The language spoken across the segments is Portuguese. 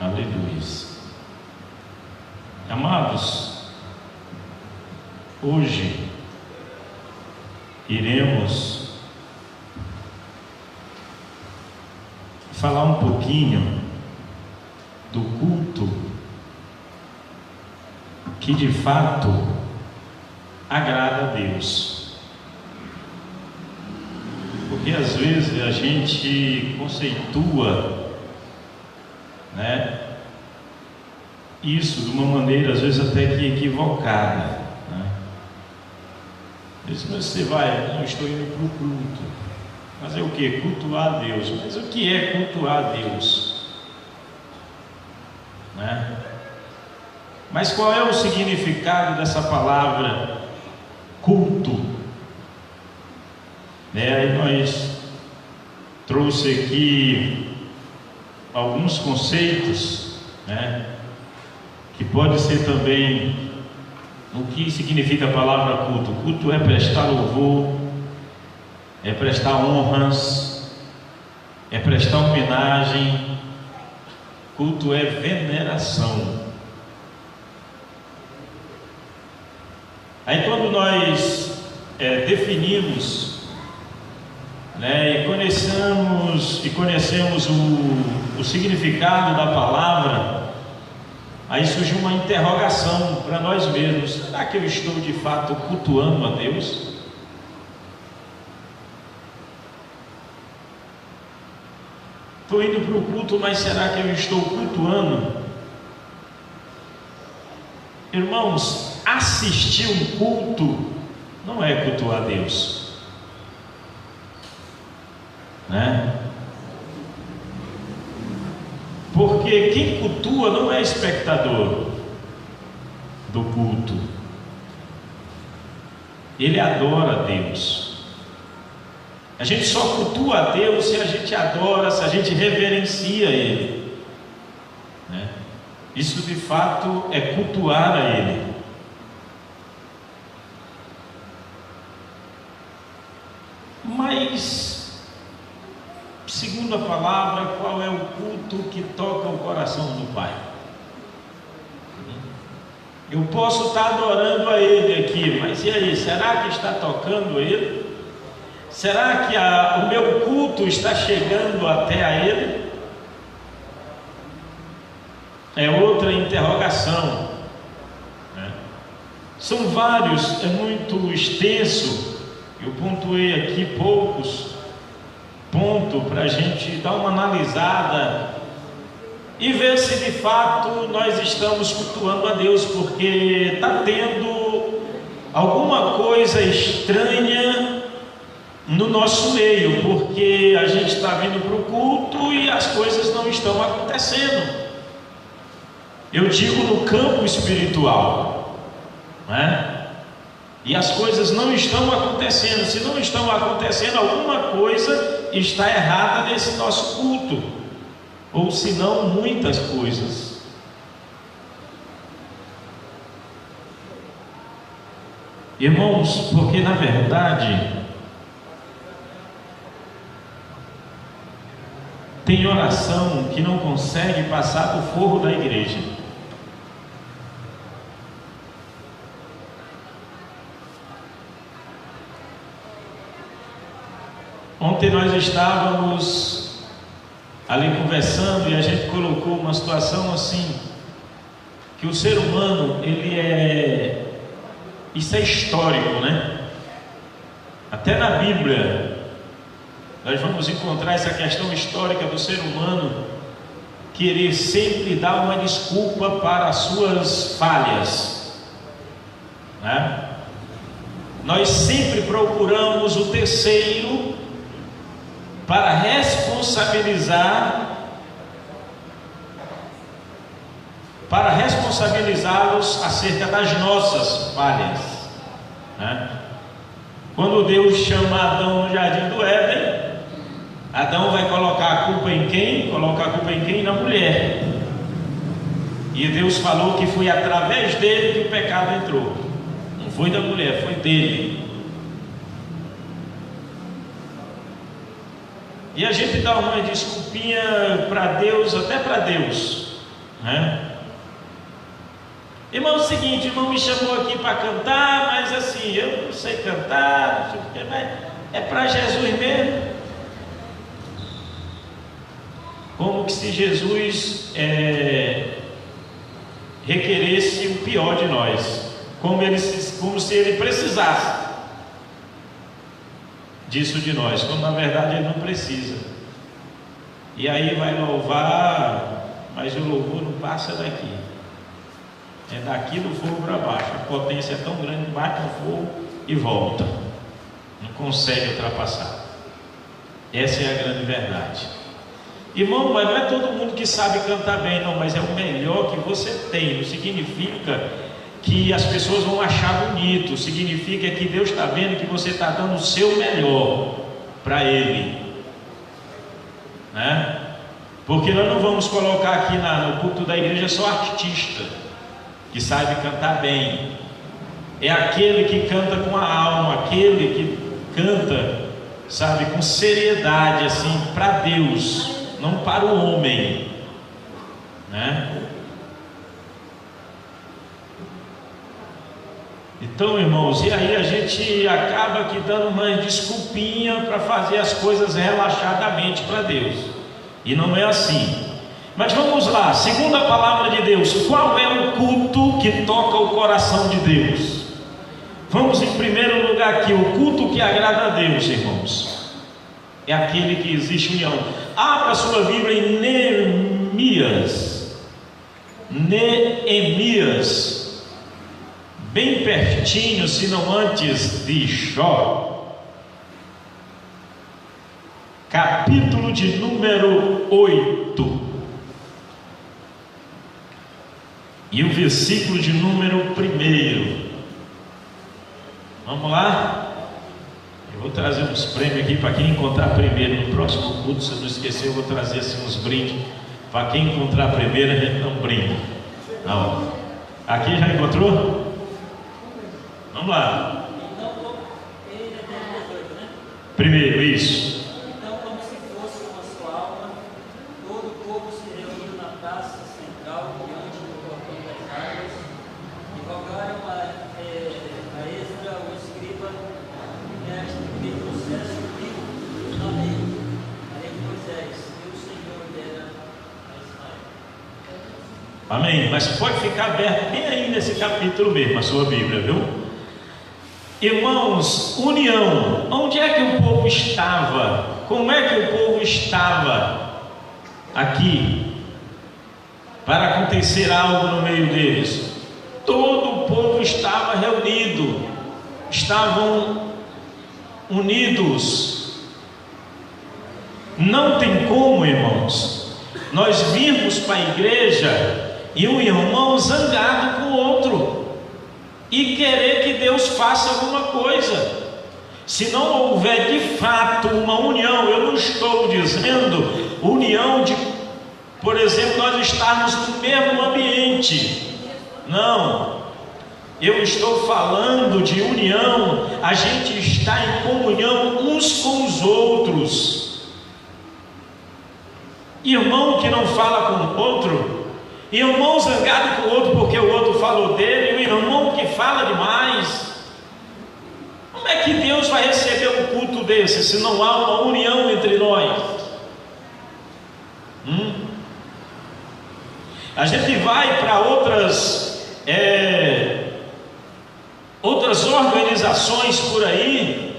Aleluia. Amados, hoje iremos falar um pouquinho do culto que de fato agrada a Deus. Porque às vezes a gente conceitua, isso de uma maneira às vezes até que equivocada, Diz, mas você vai, não estou indo para o culto. Mas é o que? Cultuar a Deus. Mas o que é cultuar a Deus? Mas qual é o significado dessa palavra culto? Aí nós trouxe aqui alguns conceitos, que pode ser também o que significa a palavra culto. Culto é prestar louvor, é prestar honras, é prestar homenagem. Culto é veneração. Aí quando nós definimos, e conhecemos o significado da palavra, aí surge uma interrogação para nós mesmos: será que eu estou de fato cultuando a Deus? Estou indo para o culto, mas será que eu estou cultuando? Irmãos, assistir um culto não é cultuar a Deus, Porque quem cultua não é espectador do culto, ele adora a Deus. A gente só cultua a Deus se a gente adora, se a gente reverencia Ele, Isso de fato é cultuar a Ele. Mas, segundo a palavra, qual é o culto que toca o coração do Pai? Eu posso estar adorando a Ele aqui, mas e aí, será que está tocando Ele? Será que o meu culto está chegando até a Ele? É outra interrogação, São vários, é muito extenso. Eu pontuei aqui poucos pontos para a gente dar uma analisada e ver se de fato nós estamos cultuando a Deus, porque está tendo alguma coisa estranha no nosso meio, porque a gente está vindo para o culto e as coisas não estão acontecendo. Eu digo no campo espiritual, E as coisas não estão acontecendo. Se não estão acontecendo, alguma coisa está errada nesse nosso culto, ou se não, muitas coisas. Irmãos, porque na verdade tem oração que não consegue passar do forro da igreja. Ontem nós estávamos ali conversando e a gente colocou uma situação assim, que o ser humano, isso é histórico, Até na Bíblia nós vamos encontrar essa questão histórica do ser humano querer sempre dar uma desculpa para as suas falhas, Nós sempre procuramos o terceiro para responsabilizá-los acerca das nossas falhas, Quando Deus chama Adão no jardim do Éden, Adão vai colocar a culpa em quem? Coloca a culpa em quem? Na mulher. E Deus falou que foi através dele que o pecado entrou. Não foi da mulher, foi dele. E a gente dá uma desculpinha para Deus, até para Deus, né? Irmão, é o seguinte, o irmão me chamou aqui para cantar, mas assim, eu não sei cantar, não sei o que, mas é para Jesus mesmo. Como que se Jesus requeresse o pior de nós, como se ele precisasse disso de nós, quando na verdade ele não precisa. E aí vai louvar, mas o louvor não passa daqui, é daqui do fogo para baixo. A potência é tão grande, bate no fogo e volta, não consegue ultrapassar. Essa é a grande verdade. Irmão, mas não é todo mundo que sabe cantar bem, não, mas é o melhor que você tem. Não significa que as pessoas vão achar bonito, significa que Deus está vendo que você está dando o seu melhor para Ele, né? Porque nós não vamos colocar aqui no culto da igreja só artista que sabe cantar bem. É aquele que canta com a alma, aquele que canta, sabe, com seriedade, assim, para Deus, não para o homem, né? Então, irmãos, e aí a gente acaba aqui dando uma desculpinha para fazer as coisas relaxadamente para Deus, e não é assim. Mas vamos lá, segundo a palavra de Deus, qual é o culto que toca o coração de Deus? Vamos em primeiro lugar aqui, o culto que agrada a Deus, irmãos, é aquele que existe união. Abra a sua Bíblia em Neemias, bem pertinho, se não antes de Jó, capítulo de número 8, e o versículo de número 1. Vamos lá? Eu vou trazer uns prêmios aqui para quem encontrar primeiro. No próximo culto, se não esquecer, eu vou trazer assim uns brindes. Para quem encontrar primeiro, a gente dá um brinde. Não. Aqui já encontrou? Vamos lá. Primeiro, isso. Então, como se fosse uma só alma, todo o povo se reuniu na praça central diante do portão das águas e rogaram a Esdra, o escriba, que trouxesse o livro da lei de Moisés, que o Senhor dera a Israel. Amém. Mas pode ficar aberto bem aí nesse capítulo mesmo, a sua Bíblia, viu? Irmãos, união. Onde é que o povo estava? Como é que o povo estava aqui para acontecer algo no meio deles? Todo o povo estava reunido, estavam unidos. Não tem como, irmãos, nós virmos para a igreja e um irmão zangado com o outro e querer que Deus faça alguma coisa. Se não houver de fato uma união, eu não estou dizendo união de, por exemplo, nós estarmos no mesmo ambiente, não. Eu estou falando de união, a gente está em comunhão uns com os outros. Irmão que não fala com o outro, irmão zangado com o outro porque o outro falou dele, o irmão que fala demais. Como é que Deus vai receber um culto desse se não há uma união entre nós? A gente vai para outras organizações por aí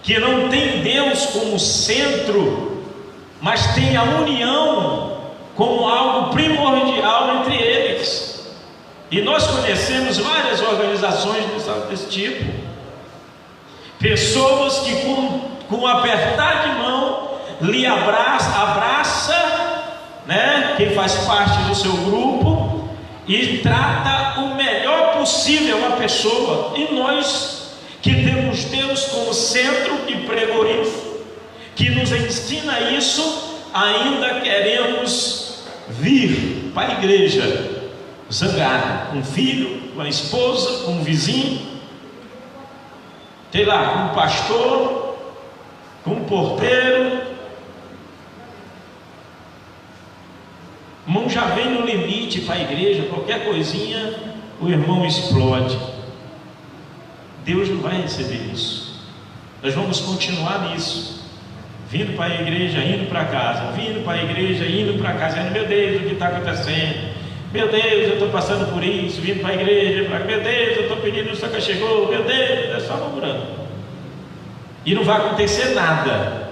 que não tem Deus como centro, mas tem a união como algo primordial entre eles. E nós conhecemos várias organizações desse tipo, pessoas que com apertar de mão lhe abraça, né, quem faz parte do seu grupo, e trata o melhor possível a pessoa. E nós que temos Deus como centro, que pregou isso, que nos ensina isso, ainda queremos vir para a igreja zangado com o filho, com a esposa, com o vizinho, sei lá, com o pastor, com o porteiro. O irmão já vem no limite para a igreja, qualquer coisinha, o irmão explode. Deus não vai receber isso. Nós vamos continuar nisso. Vindo para a igreja, indo para casa, vindo para a igreja, indo para casa, dizendo: meu Deus, o que está acontecendo? Meu Deus, eu estou passando por isso, vindo para a igreja, meu Deus, eu estou pedindo, o Senhor chegou, meu Deus, é só murmurando. E não vai acontecer nada,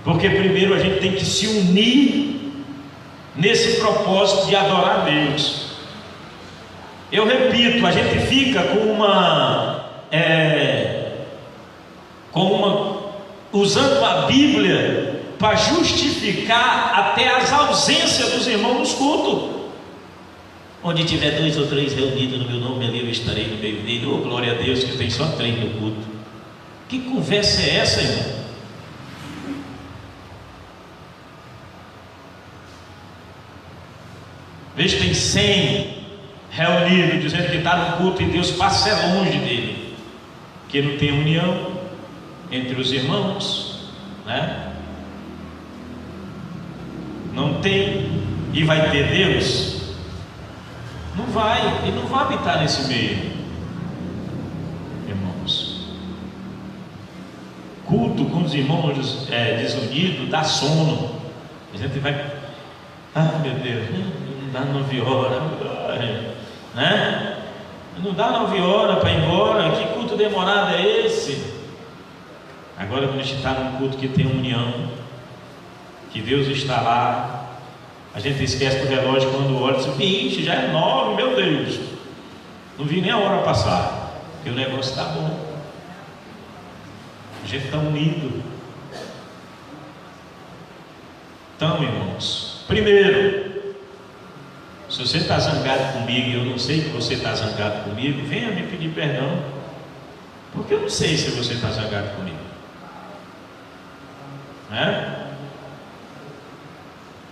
porque primeiro a gente tem que se unir nesse propósito de adorar a Deus. Eu repito, a gente fica usando a Bíblia para justificar até as ausências dos irmãos nos cultos. Onde tiver 2 ou 3 reunidos no meu nome, ali eu estarei no meio dele. Oh, glória a Deus, que tem só 3 no culto. Que conversa é essa, irmão? Veja, tem 100 reunidos dizendo que está no culto e Deus passa longe dele, que não tem união entre os irmãos, né? Não tem, e vai ter Deus? Não vai, ele não vai habitar nesse meio, irmãos. Culto com os irmãos desunidos dá sono. A gente vai, meu Deus, não dá 9 horas, né? Não dá 9 horas para ir embora. Que culto demorado é esse? Agora, quando a gente está num culto que tem união, que Deus está lá, a gente esquece do relógio quando olha e diz: vixe, já é 9, meu Deus, não vi nem a hora passar, porque o negócio está bom, a gente está unido. Então, irmãos, primeiro, se você está zangado comigo e eu não sei que você está zangado comigo, venha me pedir perdão, porque eu não sei se você está zangado comigo, né?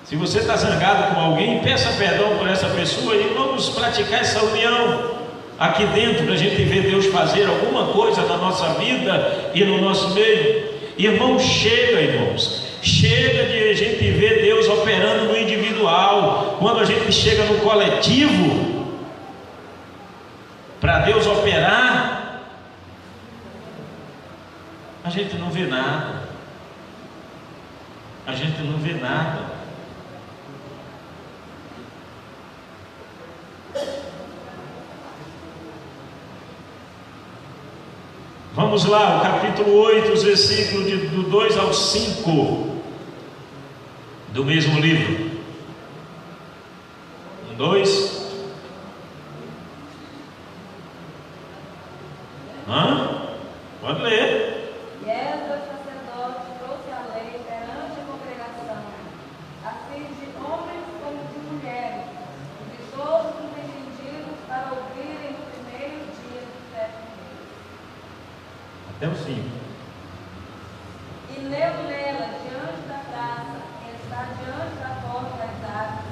Se você está zangado com alguém, peça perdão por essa pessoa e vamos praticar essa união aqui dentro, para a gente ver Deus fazer alguma coisa na nossa vida e no nosso meio. Irmãos, chega de a gente ver Deus operando no individual. Quando a gente chega no coletivo, para Deus operar, a gente não vê nada. A gente não vê nada. Vamos lá, o capítulo 8, os versículos do 2 ao 5 do mesmo livro. 2. Pode ler. E Esdras, sacerdote, trouxe a lei perante a congregação, assim de homens como de mulheres, de todos os entendidos, para ouvirem no primeiro dia do 7º mês. Até o 5. E leu nela diante da praça, que está diante da porta das águas,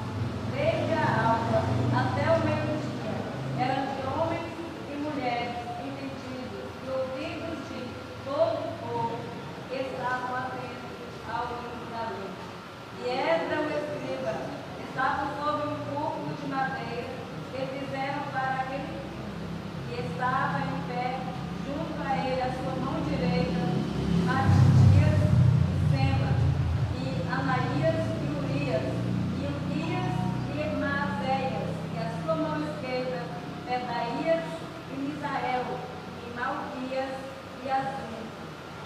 desde a alva até o meio-dia, eram de homens e mulheres, entendidos e ouvidos de todo o povo, que estavam atentos ao livro da lei. E Esdras, o escriba, estava sobre um púlpito de madeira que fizeram para aquele fim, e estava em pé junto a ele a sua mão direita, Matitias e Sema, e Ananias e Urias, e Uquias e Maazéias, e a sua mão esquerda, Pedaías e Misael, e Malquias e Azim,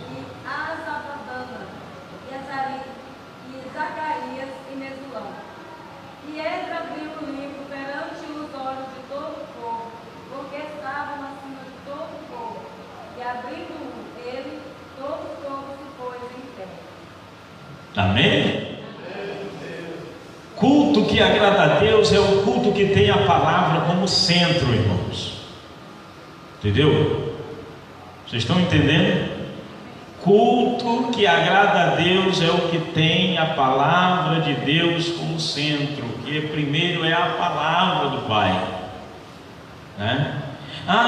e Azabadana, e Azari, e Zacarias e Mesulão. E Esdras abriu o livro perante os olhos de todo o povo, porque estavam acima de todo o povo. E abrindo ele, todo o povo se pôs em pé. Amém? Culto que agrada a Deus é o culto que tem a palavra como centro, irmãos. Entendeu? Vocês estão entendendo? Culto que agrada a Deus é o que tem a palavra de Deus como centro, que primeiro é a palavra do Pai, né?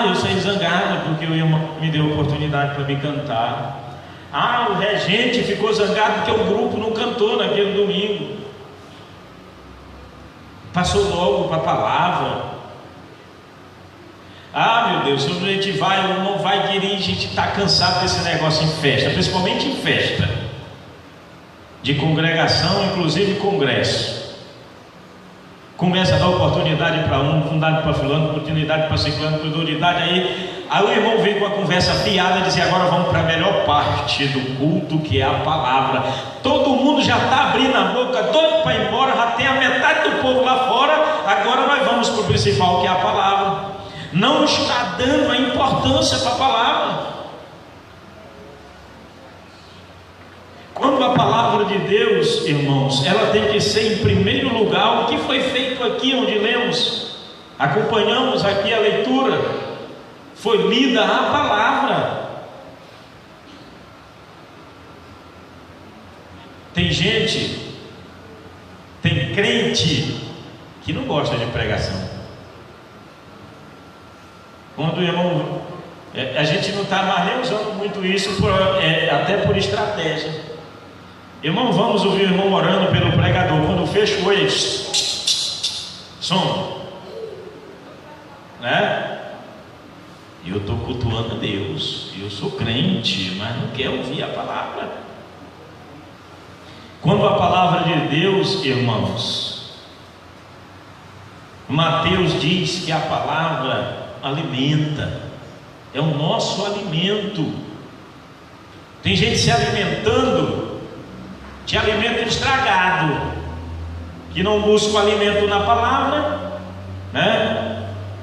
Eu saí zangado porque o irmão me deu oportunidade para me cantar. O regente ficou zangado porque o grupo não cantou naquele domingo. Passou logo para a palavra. Ah, meu Deus, quando a gente vai, o irmão vai querer, a gente está cansado desse negócio em festa, principalmente em festa de congregação, inclusive congresso. Começa a dar oportunidade para um, oportunidade para fulano, oportunidade para ciclano, oportunidade aí o irmão vem com a conversa fiada e diz: agora vamos para a melhor parte do culto, que é a palavra. Todo mundo já está abrindo a boca, doido para ir embora, já tem a metade do povo lá fora, agora nós vamos para o principal, que é a palavra. Não está dando a importância para a palavra. Quando a palavra de Deus, irmãos, ela tem que ser em primeiro lugar. O que foi feito aqui onde lemos, acompanhamos aqui a leitura, foi lida a palavra. Tem gente, tem crente que não gosta de pregação. Quando o irmão, a gente não está mais nem usando muito isso, até por estratégia. Irmão, vamos ouvir o irmão orando pelo pregador. Quando fecha o olho, som, né? Eu estou cultuando a Deus, eu sou crente, mas não quero ouvir a palavra. Quando a palavra de Deus, irmãos, Mateus diz que a palavra alimenta, é o nosso alimento. Tem gente se alimentando de alimento estragado, que não busca o alimento na palavra, né?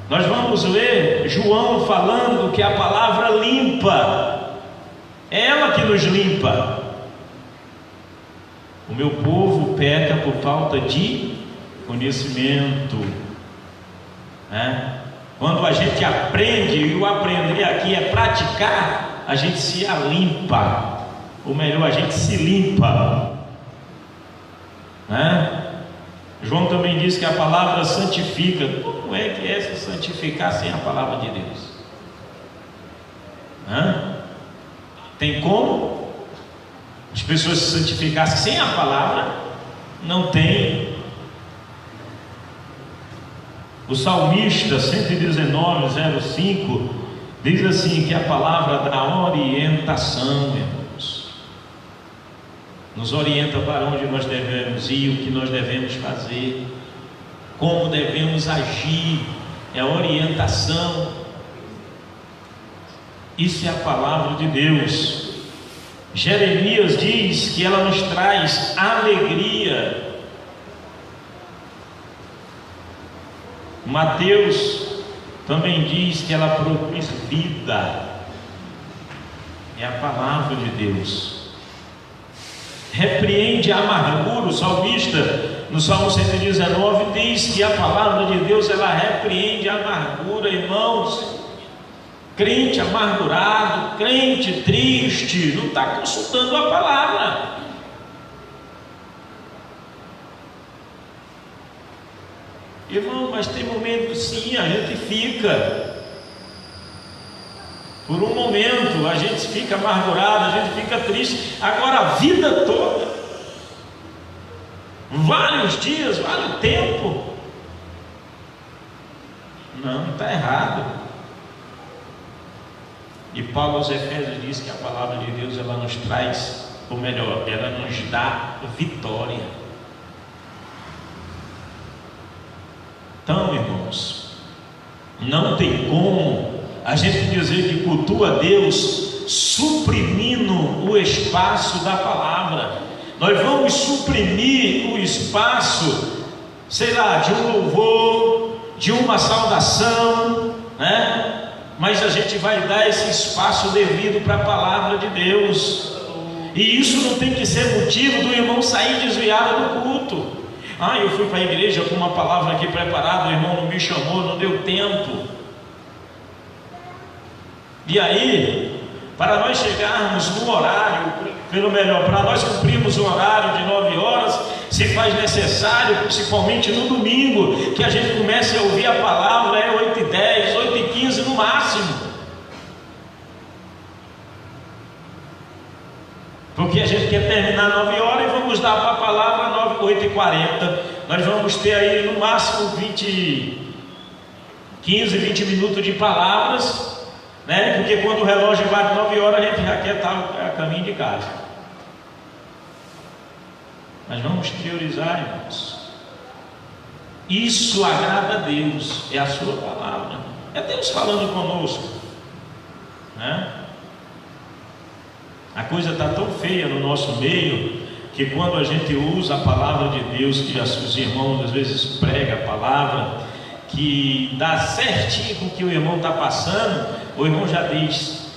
Nós vamos ler João falando que a palavra limpa, é ela que nos limpa. O meu povo peca por falta de conhecimento, né? Quando a gente aprende, e o aprender aqui é praticar, a gente se limpa, ou melhor, a gente se limpa, né? João também diz que a palavra santifica. Como é que é se santificar sem a palavra de Deus? Tem como as pessoas se santificassem sem a palavra? Não tem. O salmista 119:05 diz assim, que a palavra dá orientação, irmãos, nos orienta para onde nós devemos ir, o que nós devemos fazer, como devemos agir, é orientação. Isso é a palavra de Deus. Jeremias diz que ela nos traz alegria. Mateus também diz que ela produz vida. É a palavra de Deus. Repreende a amargura. O salmista no Salmo 119 diz que a palavra de Deus, ela repreende a amargura. Irmãos, crente amargurado, crente triste, não está consultando a palavra. Irmão, mas tem momentos sim, a gente fica. Por um momento a gente fica amargurado, a gente fica triste. Agora a vida toda, vários dias, vários tempo, não, está errado. E Paulo aos Efésios diz que a palavra de Deus, ela nos traz, ou melhor, ela nos dá vitória. Então, irmãos, não tem como a gente dizer que cultua a Deus suprimindo o espaço da palavra. Nós vamos suprimir o espaço, sei lá, de um louvor, de uma saudação, né? Mas a gente vai dar esse espaço devido para a palavra de Deus. E isso não tem que ser motivo do irmão sair desviado do culto. Eu fui para a igreja com uma palavra aqui preparada, o irmão não me chamou, não deu tempo. E aí, para nós chegarmos no horário, pelo melhor, para nós cumprirmos o horário de 9 horas, se faz necessário, principalmente no domingo, que a gente comece a ouvir a palavra, 8h10, 8h15 no máximo. Porque a gente quer terminar 9 horas e vamos dar para a palavra 8h40, nós vamos ter aí no máximo 15, 20 minutos de palavras, né? Porque quando o relógio bate 9 horas, a gente já quer estar a caminho de casa. Mas vamos priorizar, irmãos. Isso agrada a Deus, é a sua palavra, é Deus falando conosco, né? A coisa está tão feia no nosso meio, que quando a gente usa a palavra de Deus, que os irmãos às vezes pregam a palavra, que dá certinho com o que o irmão está passando, o irmão já diz,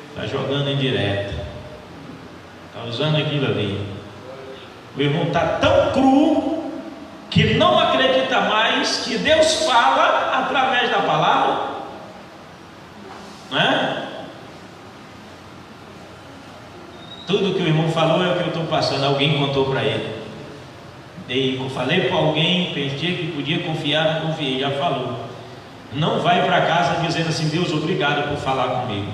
está jogando em direta, está usando aquilo ali. O irmão está tão cru, que não acredita mais que Deus fala através da palavra, né? Tudo que o irmão falou é o que eu estou passando, alguém contou para ele. Eu falei para alguém, pensei que podia confiar, não confiei, já falou. Não vai para casa dizendo assim, Deus, obrigado por falar comigo.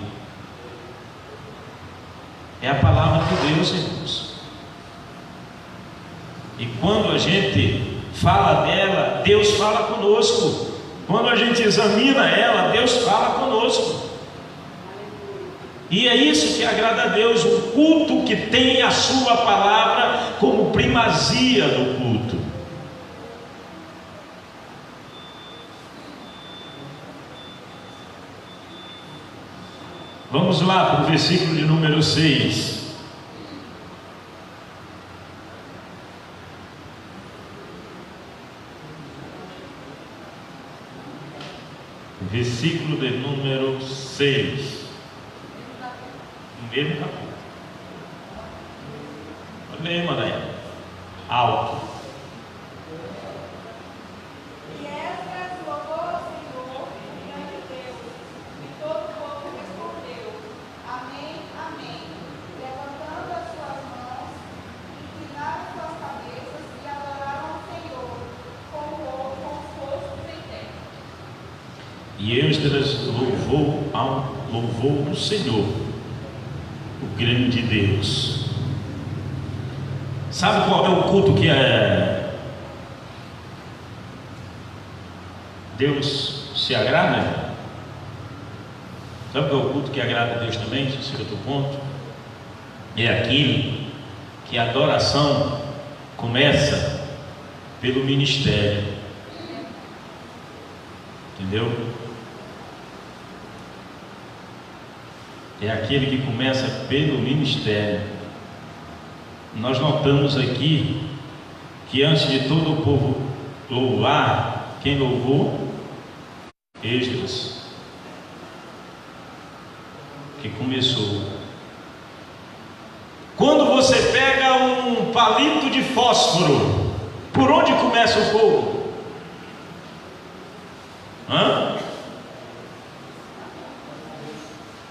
É a palavra de Deus, irmãos. E quando a gente fala dela, Deus fala conosco. Quando a gente examina ela, Deus fala conosco. E é isso que agrada a Deus, um culto que tem a sua palavra como primazia do culto. Vamos lá para o versículo de número 6. Versículo de número 6. Mesmo capítulo. Olha aí, Maraia. Alto. E Esdras louvou ao Senhor diante de Deus, e todo o povo respondeu: Amém, amém, levantando as suas mãos, inclinaram suas cabeças e adoraram ao Senhor com os rostos em terra. E Esdras louvou o Senhor, o grande Deus. Sabe qual é o culto que Deus se agrada? Sabe qual é o culto que agrada a Deus também? Esse é outro ponto. É aquele que a adoração começa pelo ministério. Entendeu? É aquele que começa pelo ministério. Nós notamos aqui que antes de todo o povo louvar, quem louvou? Esdras, que começou. Quando você pega um palito de fósforo, por onde começa o fogo?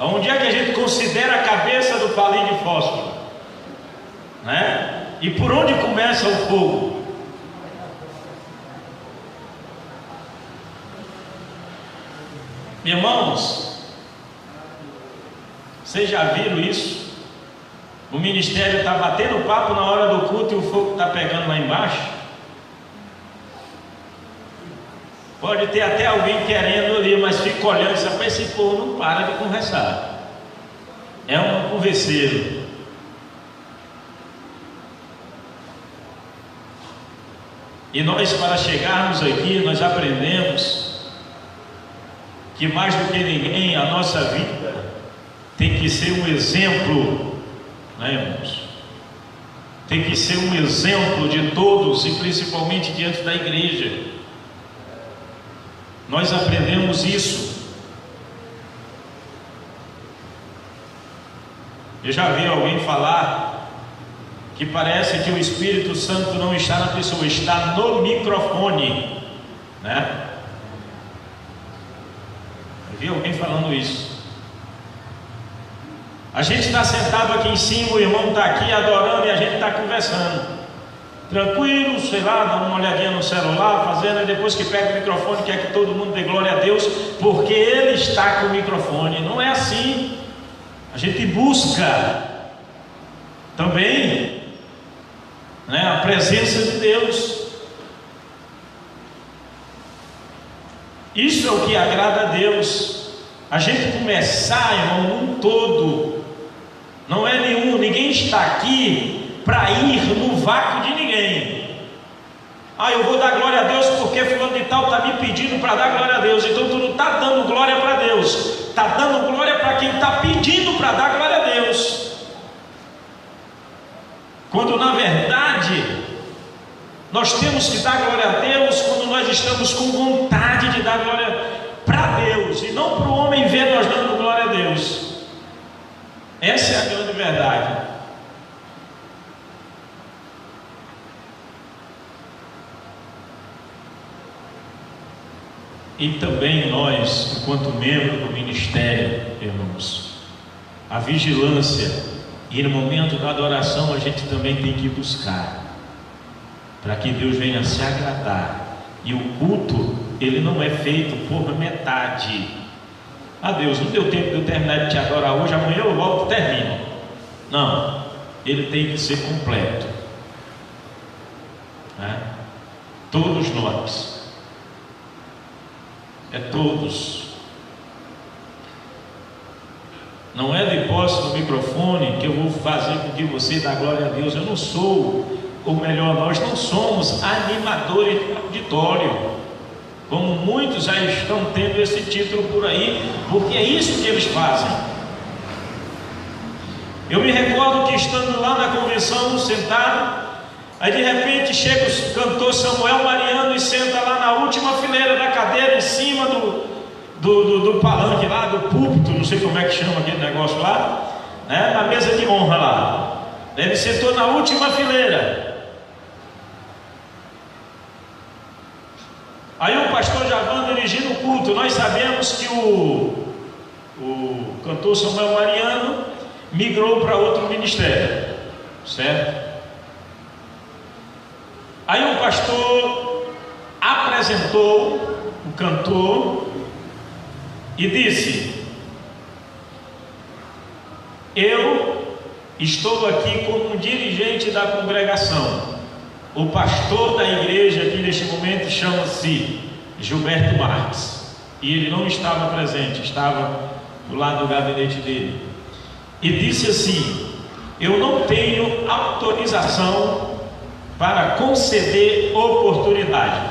Onde é que a gente considera a cabeça do palito de fósforo? Né? E por onde começa o fogo? Irmãos, vocês já viram isso? O ministério está batendo papo na hora do culto e o fogo está pegando lá embaixo. Pode ter até alguém querendo ali, mas fica olhando e diz: esse povo não para de conversar. É um converseiro. E nós, para chegarmos aqui, nós aprendemos que mais do que ninguém a nossa vida tem que ser um exemplo, né, irmãos? Tem que ser um exemplo de todos e principalmente diante da igreja. Nós aprendemos isso. Eu já vi alguém falar que parece que o Espírito Santo não está na pessoa, está no microfone, né? Eu vi alguém falando isso. A gente está sentado aqui em cima, o irmão está aqui adorando e a gente está conversando. Tranquilo, sei lá, dá uma olhadinha no celular, fazendo, e depois que pega o microfone, quer que todo mundo dê glória a Deus, porque Ele está com o microfone. Não é assim. A gente busca também, né, a presença de Deus. Isso é o que agrada a Deus. A gente começar, irmão, num todo. Não é ninguém está aqui para ir no vácuo de ninguém. Eu vou dar glória a Deus porque fulano de tal está me pedindo para dar glória a Deus. Então tu não está dando glória para Deus, está dando glória para quem está pedindo para dar glória a Deus. Quando na verdade nós temos que dar glória a Deus quando nós estamos com vontade de dar glória para Deus, e não para o homem ver nós dando glória a Deus. Essa é a grande verdade. E também nós, enquanto membro do ministério, irmãos, a vigilância, e no momento da adoração a gente também tem que buscar, para que Deus venha se agradar. E o culto, ele não é feito por metade. Deus, não deu tempo de eu terminar de te adorar hoje, amanhã eu volto e termino. Não, ele tem que ser completo, né? Todos nós. É todos. Não é de posse do microfone que eu vou fazer com que você dê glória a Deus. Eu não sou, ou melhor, nós não somos animadores de auditório, como muitos já estão tendo esse título por aí, porque é isso que eles fazem. Eu me recordo que estando lá na convenção, sentado, aí de repente chega o cantor Samuel Mariano e senta lá na última fileira da cadeira, em cima do palanque lá, do púlpito, não sei como é que chama aquele negócio lá, né? Na mesa de honra lá. Ele sentou na última fileira. Aí o pastor Javan dirigindo o culto. Nós sabemos que o cantor Samuel Mariano migrou para outro ministério, certo? Aí o pastor apresentou o cantor e disse: eu estou aqui como dirigente da congregação. O pastor da igreja aqui neste momento chama-se Gilberto Marques, e ele não estava presente, estava do lado do gabinete dele, e disse assim: eu não tenho autorização para conceder oportunidade,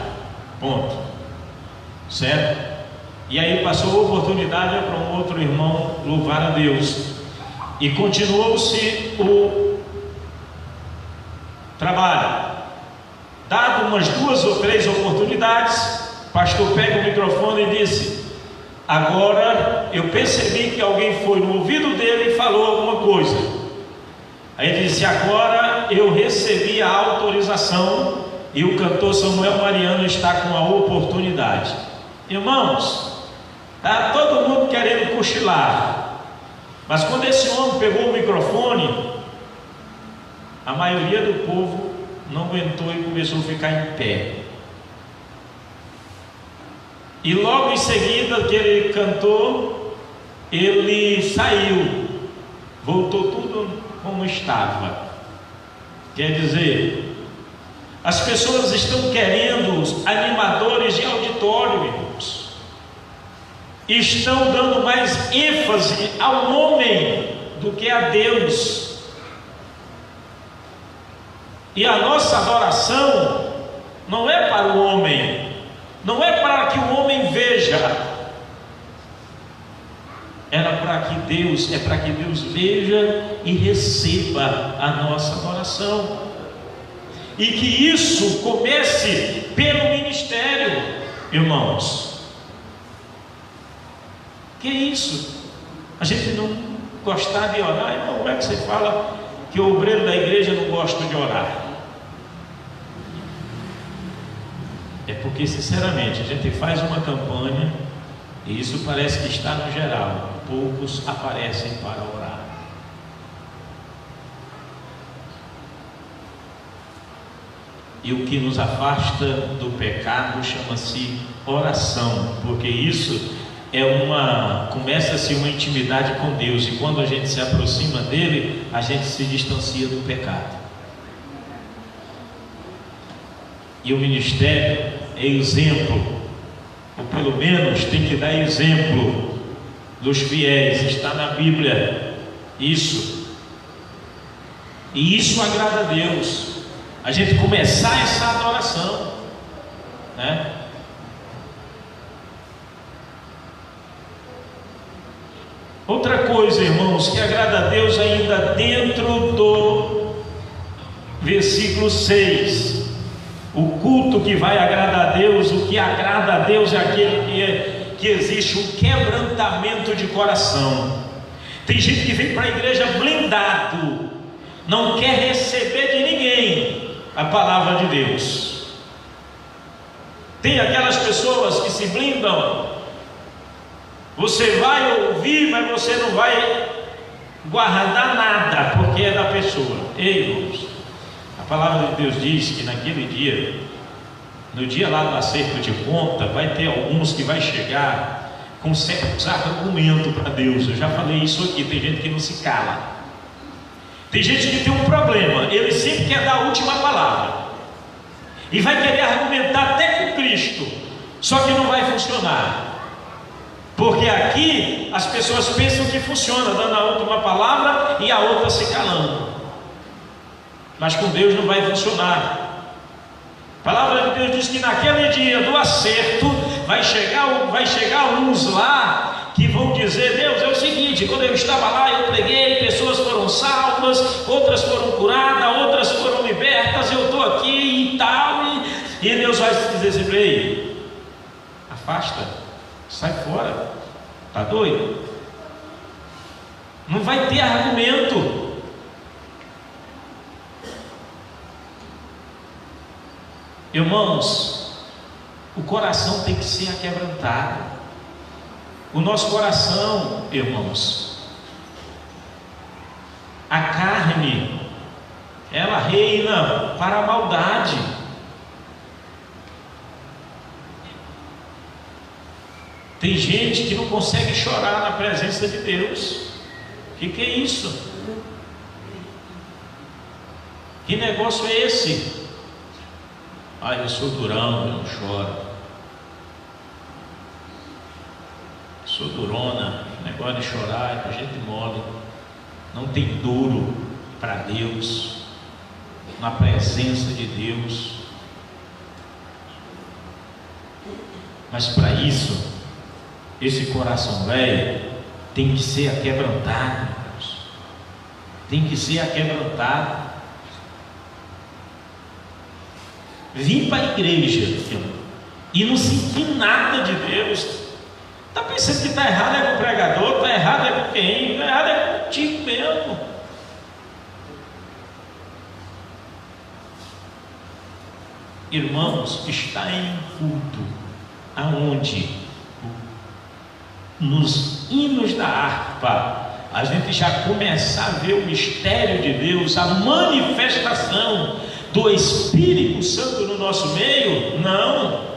ponto, certo? E aí passou a oportunidade para um outro irmão louvar a Deus, e continuou-se o trabalho. Dado umas 2 ou 3 oportunidades, o pastor pega o microfone e disse: agora eu percebi que alguém foi no ouvido dele e falou alguma coisa. Aí ele disse: agora eu recebi a autorização e o cantor Samuel Mariano está com a oportunidade. Irmãos, está todo mundo querendo cochilar, mas quando esse homem pegou o microfone, a maioria do povo não aguentou e começou a ficar em pé. E logo em seguida que ele cantou, ele saiu, voltou tudo como estava. Quer dizer, as pessoas estão querendo animadores de auditório, irmãos, estão dando mais ênfase ao homem do que a Deus. E a nossa adoração não é para o homem, não é para que o homem veja, é para que Deus veja e receba a nossa adoração, e que isso comece pelo ministério, irmãos. Que isso? A gente não gostar de orar, irmão. Como é que você fala que o obreiro da igreja não gosta de orar? É porque, sinceramente, a gente faz uma campanha e isso parece que está no geral. Poucos aparecem para orar. E o que nos afasta do pecado chama-se oração, porque isso começa-se uma intimidade com Deus, e quando a gente se aproxima dele, a gente se distancia do pecado. E o ministério é exemplo ou pelo menos tem que dar exemplo dos fiéis. Está na Bíblia isso, e isso agrada a Deus, a gente começar essa adoração, né? Outra coisa, irmãos, que agrada a Deus ainda dentro do versículo 6, o culto que vai agradar a Deus, o que agrada a Deus é aquele que existe um quebrantamento de coração. Tem gente que vem para a igreja blindado, não quer receber de ninguém a palavra de Deus. Tem aquelas pessoas que se blindam, você vai ouvir, mas você não vai guardar nada, porque é da pessoa. Ei, irmãos, a palavra de Deus diz que naquele dia, no dia lá do acerto de conta, vai ter alguns que vai chegar com certos argumentos para Deus. Eu já falei isso aqui, tem gente que não se cala. Tem gente que tem um problema, ele sempre quer dar a última palavra, e vai querer argumentar até com Cristo, só que não vai funcionar. Porque aqui as pessoas pensam que funciona, dando a última palavra e a outra se calando. Mas com Deus não vai funcionar. A palavra de Deus diz que naquele dia do acerto vai chegar uns lá que vão dizer: Deus, é o seguinte, quando eu estava lá eu preguei, pessoas foram salvas, outras foram curadas, outras foram libertas, eu estou aqui e tal, e Deus vai dizer assim: ei, afasta, sai fora, tá doido? Não vai ter argumento. Irmãos, o coração tem que ser aquebrantado. O nosso coração, irmãos, a carne, ela reina para a maldade. Tem gente que não consegue chorar na presença de Deus. O que é isso? Que negócio é esse? Ah, eu sou durão, eu não choro. Sou durona, negócio de chorar é pra gente mole. Não tem duro para Deus, na presença de Deus. Mas para isso, esse coração velho tem que ser aquebrantado, irmãos. Tem que ser aquebrantado. Vim para a igreja, filho, e não senti nada de Deus. Está pensando que está errado é com o pregador, está errado é com quem? Está errado é contigo mesmo. Irmãos, está em um culto aonde nos hinos da harpa a gente já começa a ver o mistério de Deus, a manifestação do Espírito Santo no nosso meio? Não.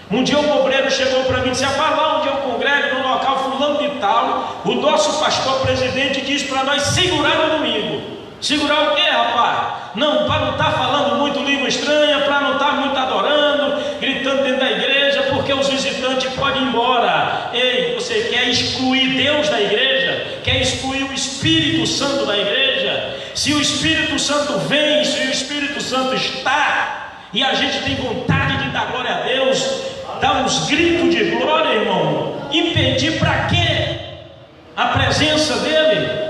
Um dia um obreiro chegou para mim e disse: lá onde eu congrego, no local fulano de tal, o nosso pastor presidente diz para nós segurar no domingo. Segurar o quê, rapaz? Não, para não estar falando muito língua estranha, para não estar muito adorando, gritando dentro da igreja, porque os visitantes podem ir embora. Ei, você quer excluir Deus da igreja? Quer excluir o Espírito Santo da igreja? Se o Espírito Santo vem, se o Espírito Santo está, e a gente tem vontade de dar glória a Deus, dar uns gritos de glória, irmão, impedir para quê? A presença dele.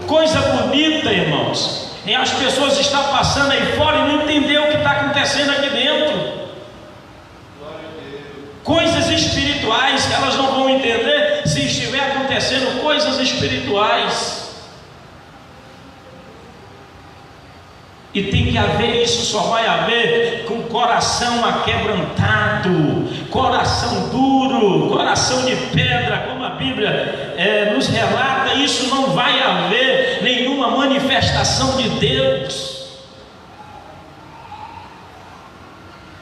Coisa bonita, irmãos, e as pessoas estão passando aí fora e não entendeu o que está acontecendo aqui dentro. Coisas espirituais que elas não vão entender se estiver acontecendo coisas espirituais. E tem que haver, isso só vai haver com coração aquebrantado, coração duro, coração de pedra, como a Bíblia nos relata. Isso não vai haver nenhuma manifestação de Deus.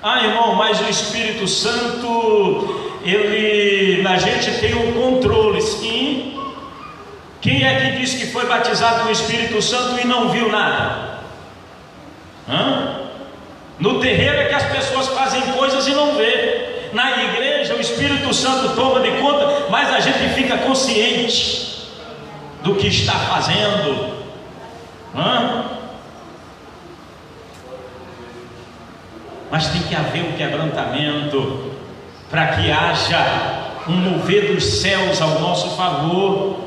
Ah, irmão, mas o Espírito Santo, na gente tem um controle, sim. Quem é que disse que foi batizado com o Espírito Santo e não viu nada? No terreiro é que as pessoas fazem coisas e não vê. na igreja o Espírito Santo toma de conta, mas a gente fica consciente do que está fazendo. Mas tem que haver um quebrantamento para que haja um mover dos céus ao nosso favor.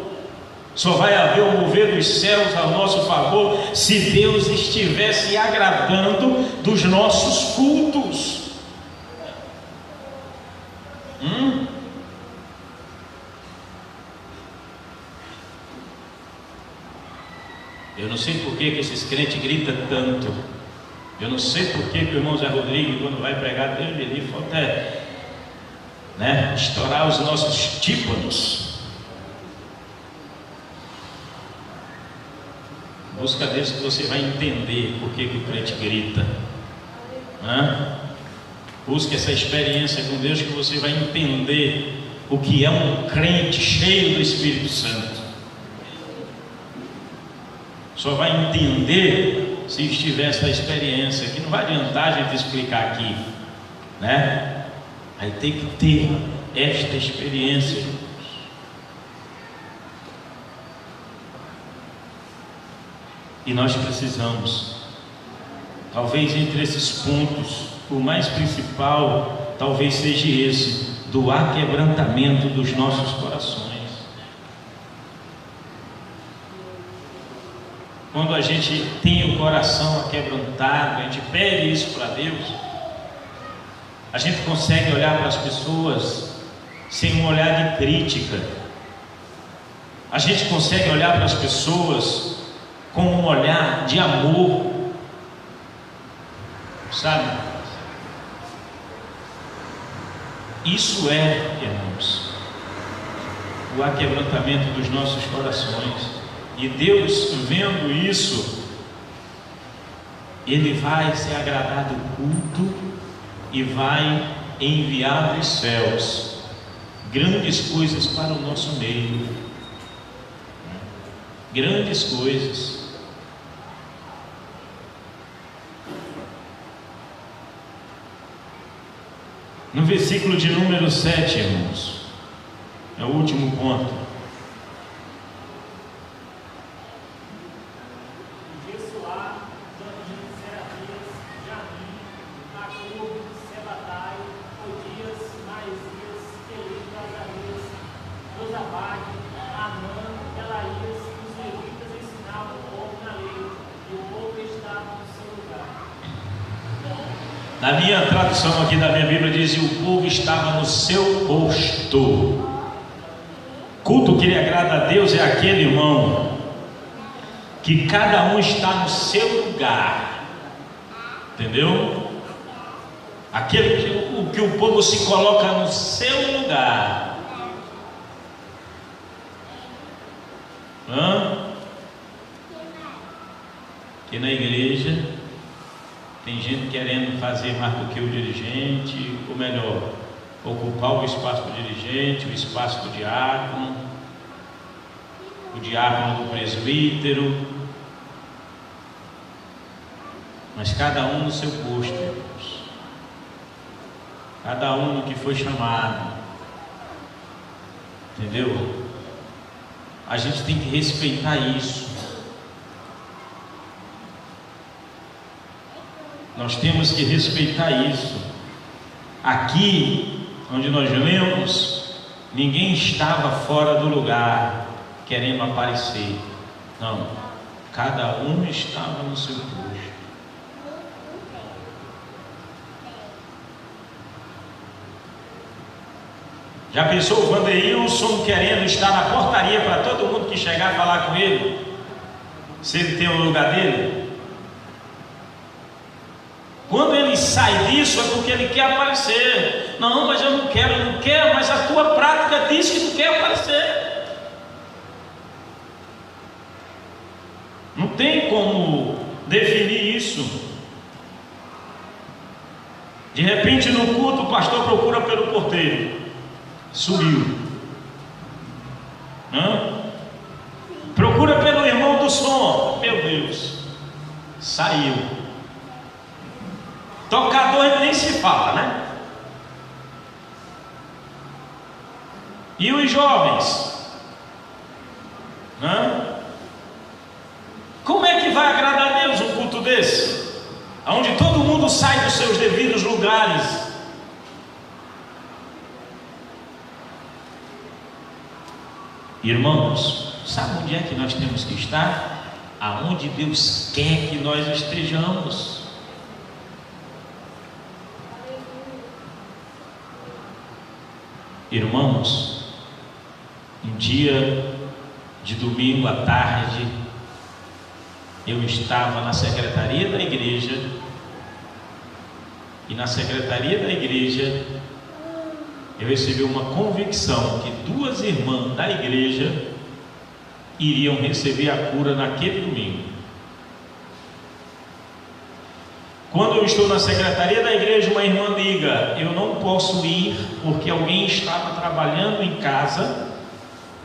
Só vai haver um mover dos céus ao nosso favor se Deus estiver se agradando dos nossos cultos. Eu não sei por que esses crentes gritam tanto. Eu não sei por que o irmão Zé Rodrigo, quando vai pregar, Deus me livre, falta estourar os nossos tímpanos. Busca Deus que você vai entender por que o crente grita. Busque essa experiência com Deus que você vai entender o que é um crente cheio do Espírito Santo. Só vai entender se estiver essa experiência, que não vai adiantar a gente explicar aqui, né? Aí tem que ter esta experiência. E nós precisamos, talvez entre esses pontos, o mais principal talvez seja esse, do aquebrantamento dos nossos corações. Quando a gente tem o coração aquebrantado, a gente pede isso para Deus, a gente consegue olhar para as pessoas sem um olhar de crítica. A gente consegue olhar para as pessoas com um olhar de amor, sabe? Isso é, irmãos, o aquebrantamento dos nossos corações. E Deus, vendo isso, Ele vai se agradar do culto e vai enviar dos céus grandes coisas para o nosso meio. Grandes coisas. No versículo de número 7, irmãos, é o último ponto. Na minha tradução aqui da minha Bíblia diz: o povo estava no seu posto. Culto que lhe agrada a Deus é aquele, irmão, que cada um está no seu lugar. Entendeu? Aquele que o povo se coloca no seu lugar. Que na igreja tem gente querendo fazer mais do que o dirigente, ou melhor, ocupar o espaço do dirigente, o espaço do diácono, o diácono do presbítero, mas cada um no seu posto, irmãos. Cada um no que foi chamado, entendeu? A gente tem que respeitar isso. Nós temos que respeitar isso. Aqui, onde nós lemos, ninguém estava fora do lugar, querendo aparecer. Não, cada um estava no seu posto. Já pensou o Wanderilson querendo estar na portaria para todo mundo que chegar falar com ele? Se ele tem o lugar dele? Quando ele sai disso é porque ele quer aparecer. Não, mas eu não quero, mas a tua prática diz que tu quer aparecer. Não tem como definir isso. De repente no culto o pastor procura pelo porteiro. Sumiu. Procura pelo irmão do som. Meu Deus, saiu. Tocador nem se fala, né? E os jovens? Como é que vai agradar a Deus um culto desse? Onde todo mundo sai dos seus devidos lugares. Irmãos, sabe onde é que nós temos que estar? Aonde Deus quer que nós estejamos. Irmãos, um dia de domingo à tarde, eu estava na secretaria da igreja, e na secretaria da igreja eu recebi uma convicção que 2 irmãs da igreja iriam receber a cura naquele domingo. Quando eu estou na secretaria da igreja, uma irmã liga: eu não posso ir porque alguém estava trabalhando em casa,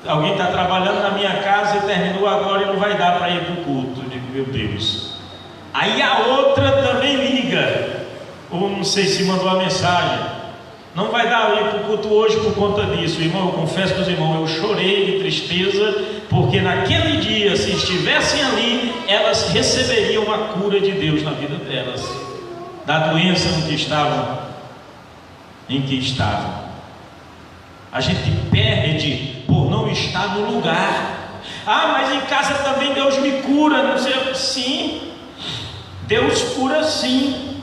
alguém está trabalhando na minha casa e terminou agora e não vai dar para ir para o culto. Eu digo: meu Deus. Aí a outra também liga, ou não sei se mandou a mensagem: não vai dar para ir para o culto hoje por conta disso. Irmão, eu confesso para os irmãos, eu chorei de tristeza, porque naquele dia, se estivessem ali, elas receberiam a cura de Deus na vida delas, da doença em que estavam. A gente perde por não estar no lugar. Mas em casa também Deus me cura, não sei. Sim, Deus cura sim.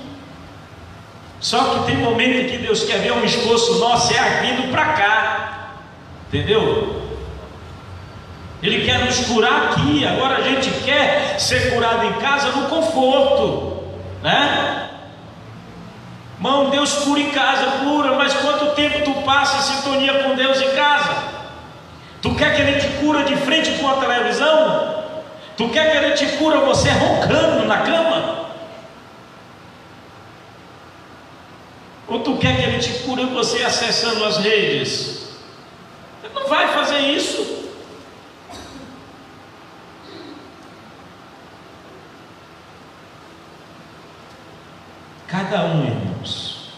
Só que tem momento que Deus quer ver um esforço nosso vindo para cá, entendeu? Ele quer nos curar aqui. Agora a gente quer ser curado em casa no conforto, né? Irmão, Deus cura em casa, cura, mas quanto tempo tu passa em sintonia com Deus em casa? Tu quer que Ele te cura de frente com a televisão? Tu quer que Ele te cura você roncando na cama? Ou tu quer que Ele te cure você acessando as redes? Ele não vai fazer isso. Cada um, irmãos,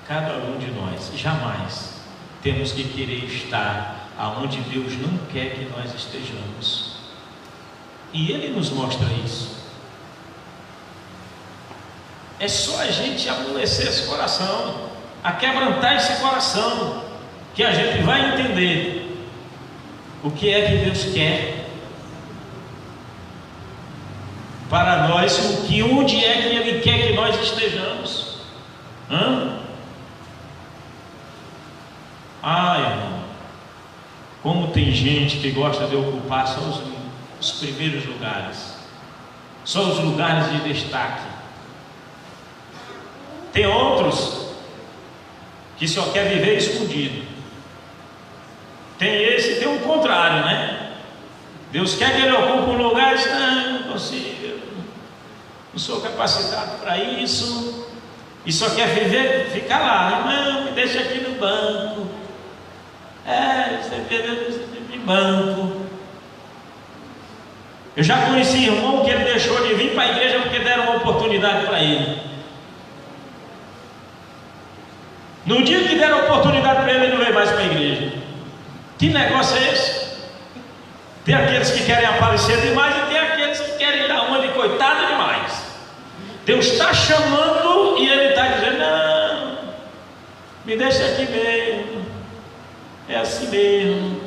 cada um de nós, jamais temos que querer estar aonde Deus não quer que nós estejamos. E Ele nos mostra isso. É só a gente amolecer esse coração, aquebrantar esse coração, que a gente vai entender o que é que Deus quer para nós, onde é que Ele quer que nós estejamos. Irmão, como tem gente que gosta de ocupar só os primeiros lugares, só os lugares de destaque. Tem outros que só quer viver escondido. Tem esse e tem o contrário, né? Deus quer que ele ocupe um lugar e diz: não consigo, não sou capacitado para isso. E só quer viver, ficar lá. Não, me deixa aqui no banco. De banco. Eu já conheci irmão que ele deixou de vir para a igreja porque deram uma oportunidade para ele. No dia que deram oportunidade para ele, ele não veio mais para a igreja. Que negócio é esse? Tem aqueles que querem aparecer demais e tem aqueles que querem dar uma de coitado demais. Deus está chamando e ele está dizendo: não, me deixa aqui mesmo, é assim mesmo.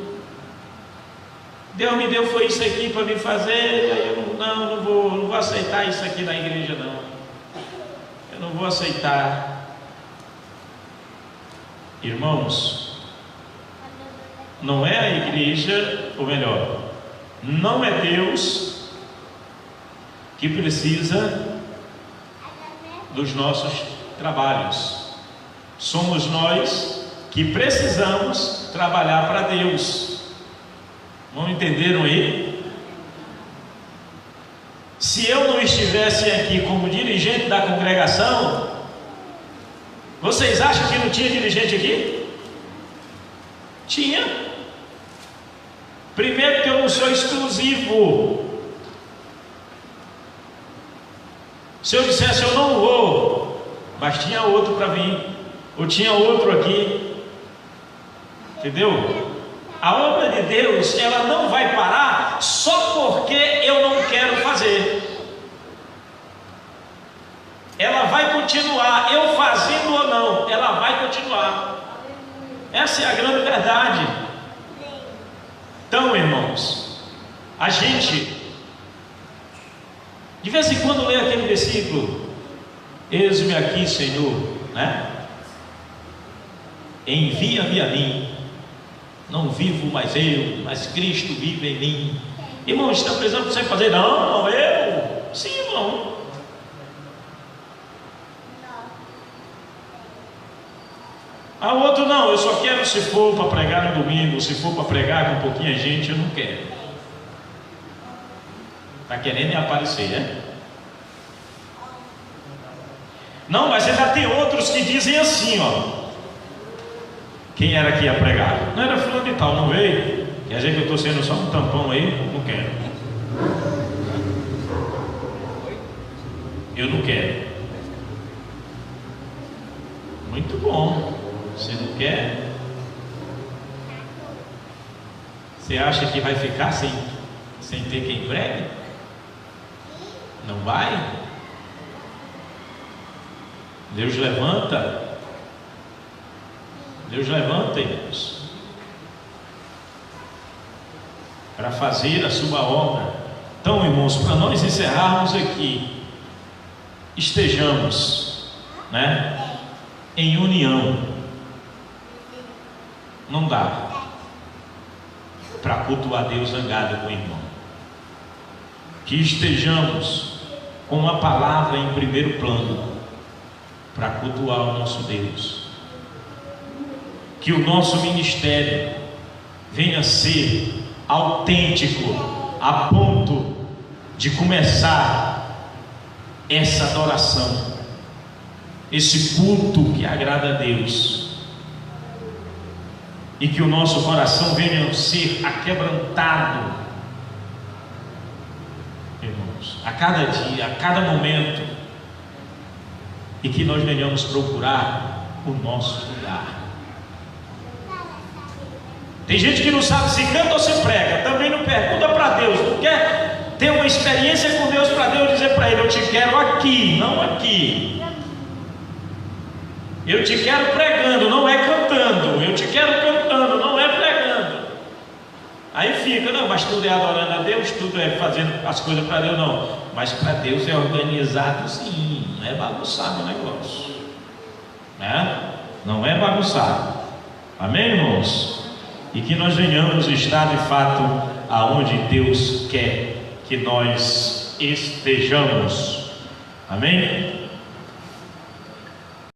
Deus me deu foi isso aqui para me fazer. Eu não vou aceitar isso aqui na igreja, não. Eu não vou aceitar. Irmãos, não é a igreja, ou melhor, não é Deus que precisa dos nossos trabalhos. Somos nós que precisamos trabalhar para Deus. Não entenderam aí? Se eu não estivesse aqui como dirigente da congregação, vocês acham que não tinha dirigente aqui? Tinha. Primeiro que eu não sou exclusivo. Se eu dissesse eu não vou, mas tinha outro para vir, ou tinha outro aqui. Entendeu? A obra de Deus, ela não vai parar só porque eu não quero fazer. Ela vai continuar, eu fazendo ou não, ela vai continuar. Essa é a grande verdade. Então, irmãos, a gente de vez em quando lê aquele versículo: eis-me aqui, Senhor, né? Envia-me a mim. Não vivo mais eu, mas Cristo vive em mim. Irmão, está precisando você fazer? Não, eu. Sim, irmão. A outro não, eu só quero se for para pregar no domingo, se for para pregar com pouquinha gente, eu não quero. Está querendo aparecer, né? Não, mas ainda tem outros que dizem assim, ó. Quem era que ia pregar? Não era fulano de tal, não veio? Quer dizer que eu estou sendo só um tampão aí? Não quero. Eu não quero. Muito bom. Você não quer? Você acha que vai ficar sem ter quem pregue? Não vai? Deus levanta. Deus levanta, irmãos, para fazer a sua obra. Então, irmãos, para nós encerrarmos aqui, estejamos, né, em união. Não dá para cultuar Deus zangado com o irmão. Que estejamos com a palavra em primeiro plano para cultuar o nosso Deus. Que o nosso ministério venha a ser autêntico a ponto de começar essa adoração, esse culto que agrada a Deus, e que o nosso coração venha a ser aquebrantado, irmãos, a cada dia, a cada momento, e que nós venhamos procurar o nosso lugar. Tem gente que não sabe se canta ou se prega, também não pergunta para Deus, não quer ter uma experiência com Deus para Deus dizer para ele: eu te quero aqui, não aqui. Eu te quero pregando, não é cantando. Eu te quero cantando, não é pregando. Aí fica, não, mas tudo é adorando a Deus, tudo é fazendo as coisas para Deus, não. Mas para Deus é organizado sim, não é bagunçado o negócio, né? Não é bagunçado. Amém, irmãos? E que nós venhamos estar de fato aonde Deus quer que nós estejamos. Amém?